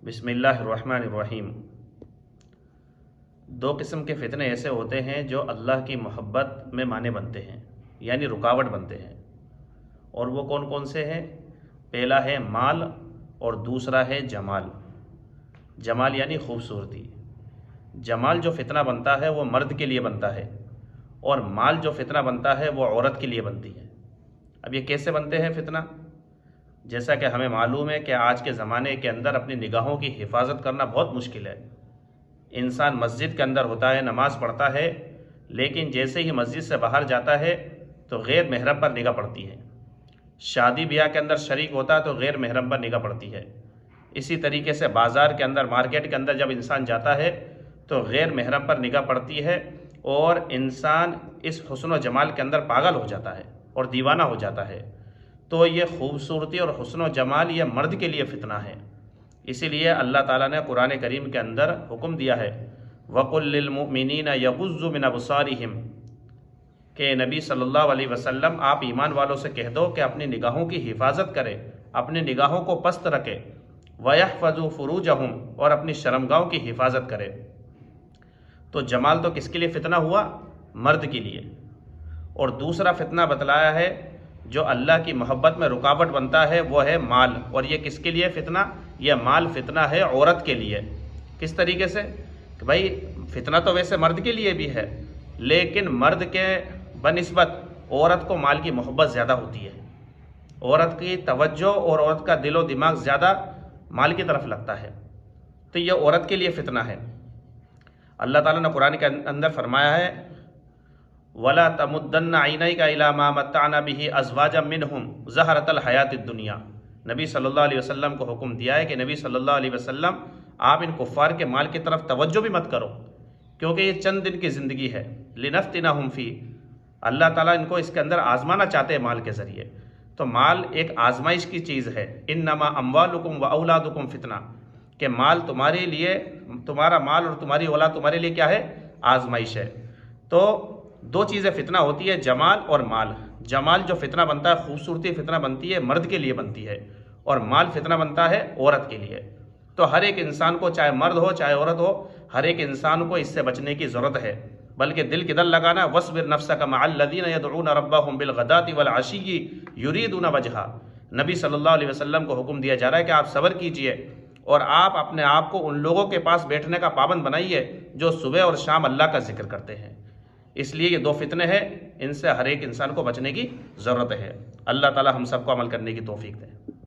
بسم اللہ الرحمن الرحیم۔ دو قسم کے فتنے ایسے ہوتے ہیں جو اللہ کی محبت میں مانع بنتے ہیں، یعنی رکاوٹ بنتے ہیں، اور وہ کون کون سے ہیں؟ پہلا ہے مال اور دوسرا ہے جمال۔ جمال یعنی خوبصورتی۔ جمال جو فتنہ بنتا ہے وہ مرد کے لیے بنتا ہے، اور مال جو فتنہ بنتا ہے وہ عورت کے لیے بنتی ہے۔ اب یہ کیسے بنتے ہیں فتنہ؟ جیسا کہ ہمیں معلوم ہے کہ آج کے زمانے کے اندر اپنی نگاہوں کی حفاظت کرنا بہت مشکل ہے۔ انسان مسجد کے اندر ہوتا ہے، نماز پڑھتا ہے، لیکن جیسے ہی مسجد سے باہر جاتا ہے تو غیر محرم پر نگاہ پڑتی ہے۔ شادی بیاہ کے اندر شریک ہوتا ہے تو غیر محرم پر نگاہ پڑتی ہے۔ اسی طریقے سے بازار کے اندر، مارکیٹ کے اندر جب انسان جاتا ہے تو غیر محرم پر نگاہ پڑتی ہے، اور انسان اس حسن و جمال کے اندر پاگل ہو جاتا ہے اور دیوانہ ہو جاتا ہے۔ تو یہ خوبصورتی اور حسن و جمال یہ مرد کے لیے فتنہ ہے۔ اسی لیے اللہ تعالیٰ نے قرآن کریم کے اندر حکم دیا ہے وَقُلْ لِلْمُؤْمِنِينَ يَغُضُّوا مِنْ أَبْصَارِهِمْ کہ نبی صلی اللہ علیہ وسلم آپ ایمان والوں سے کہہ دو کہ اپنی نگاہوں کی حفاظت کرے، اپنی نگاہوں کو پست رکھے، وَيَحْفَظُوا فُرُوجَهُمْ اور اپنی شرمگاہوں کی حفاظت کرے۔ تو جمال تو کس کے لیے فتنہ ہوا؟ مرد کے لیے۔ اور دوسرا فتنہ بتلایا ہے جو اللہ کی محبت میں رکاوٹ بنتا ہے وہ ہے مال، اور یہ کس کے لیے فتنہ؟ یہ مال فتنہ ہے عورت کے لیے۔ کس طریقے سے؟ کہ بھائی فتنہ تو ویسے مرد کے لیے بھی ہے، لیکن مرد کے بنسبت عورت کو مال کی محبت زیادہ ہوتی ہے۔ عورت کی توجہ اور عورت کا دل و دماغ زیادہ مال کی طرف لگتا ہے، تو یہ عورت کے لیے فتنہ ہے۔ اللہ تعالیٰ نے قرآن کے اندر فرمایا ہے وَلَا تَمُدَّنَّ عَيْنَيْكَ إِلَىٰ مَا مَتَّعْنَا بِهِ أَزْوَاجًا مِّنْهُمْ زَهْرَةَ الْحَيَاةِ الدُّنْيَا۔ نبی صلی اللہ علیہ وسلم کو حکم دیا ہے کہ نبی صلی اللہ علیہ وسلم آپ ان کفار کے مال کی طرف توجہ بھی مت کرو، کیونکہ یہ چند دن کی زندگی ہے۔ لِنَفْتِنَهُمْ فِيهِ، اللہ تعالیٰ ان کو اس کے اندر آزمانا چاہتے ہیں مال کے ذریعے۔ تو مال ایک آزمائش کی چیز ہے۔ إِنَّمَا أَمْوَالُكُمْ وَأَوْلَادُكُمْ فِتْنَةٌ، کہ مال تمہارے لیے، تمہارا مال اور تمہاری اولاد تمہارے لیے کیا ہے؟ آزمائش ہے۔ تو دو چیزیں فتنہ ہوتی ہے، جمال اور مال۔ جمال جو فتنہ بنتا ہے، خوبصورتی فتنہ بنتی ہے، مرد کے لیے بنتی ہے، اور مال فتنہ بنتا ہے عورت کے لیے۔ تو ہر ایک انسان کو، چاہے مرد ہو چاہے عورت ہو، ہر ایک انسان کو اس سے بچنے کی ضرورت ہے، بلکہ دل کی دل لگانا وَاصْبِرْ نَفْسَكَ مَعَ الَّذِينَ يَدْعُونَ رَبَّهُمْ بِالْغَدَاةِ وَالْعَشِيِّ يُرِيدُونَ وَجْهَهُ۔ نبی صلی اللہ علیہ وسلم کو حکم دیا جا رہا ہے کہ آپ صبر کیجئے، اور آپ اپنے آپ کو ان لوگوں کے پاس بیٹھنے کا پابند بنائیے جو صبح اور شام اللہ کا ذکر کرتے ہیں۔ اس لیے یہ دو فتنے ہیں، ان سے ہر ایک انسان کو بچنے کی ضرورت ہے۔ اللہ تعالی ہم سب کو عمل کرنے کی توفیق دے۔